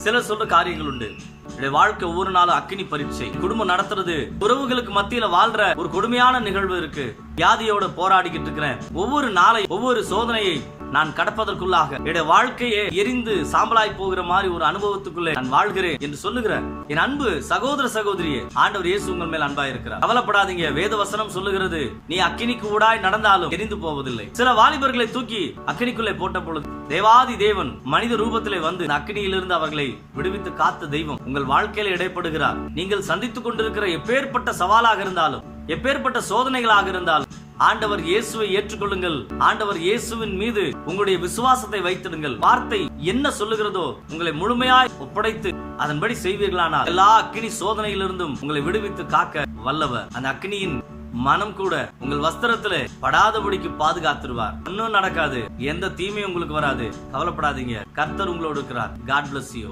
சிலர் சொல்ற காரியங்கள் உண்டு. வாழ்க்கை ஒவ்வொரு நாளும் அக்கினி பரீட்சை. குடும்பம் நடத்துறது, உறவுகளுக்கு மத்தியில வாழ்ற ஒரு கொடுமையான நிகழ்வு இருக்கு. வியாதியோட போராடிக்கிட்டு இருக்கிறேன். ஒவ்வொரு நாளை, ஒவ்வொரு சோதனையை நான் கடப்பதற்குள்ளாக என்னுடைய வாழ்க்கையே எரிந்து சாம்பலாய் போகிற மாதிரி ஒரு அனுபவத்துக்குள்ளே நான் வாழ்கிறேன் என்று சொல்லுகிறேன். என் அன்பு சகோதர சகோதரியே, ஆண்டவர் இயேசு உங்கள் மேல் அன்பா இருக்கிறார். கவலைப்படாதீங்க. வேத வசனம் சொல்லுகிறது, நீ அக்கினிக்கு ஊடாய் நடந்தாலும் எரிந்து போவதில்லை. சில வாலிபர்களை தூக்கி அக்கினிக்குள்ளே போட்ட பொழுது தேவாதி தேவன் மனித ரூபத்திலே வந்து அக்கினியிலிருந்து அவர்களை விடுவித்து காத்த தெய்வம் உங்கள் வாழ்க்கையில இடைப்படுகிறார். நீங்கள் சந்தித்துக் கொண்டிருக்கிற எப்பேற்பட்ட சவாலாக இருந்தாலும், எப்பேற்பட்ட சோதனைகளாக இருந்தாலும், ஆண்டவர் இயேசுவை ஏற்றுக்கொள்ளுங்கள். ஆண்டவர் இயேசுவின் மீது உங்களுடைய விசுவாசத்தை வைத்திடுங்கள். வார்த்தை என்ன சொல்லுகிறதோ உங்களை முழுமையாய் ஒப்படைத்து அதன்படி செய்வீர்களானால் எல்லா அக்கினி சோதனையிலிருந்தும் உங்களை விடுவித்து காக்க வல்லவர். அந்த அக்கினியின் மனம் கூட உங்கள் வஸ்திரத்துல படாதபடிக்கு பாதுகாத்துருவார். ஒன்னும் நடக்காது. எந்த தீமையும் உங்களுக்கு வராது. கவலைப்படாதீங்க. கர்த்தர் உங்களோடு இருக்கிறார். God bless you.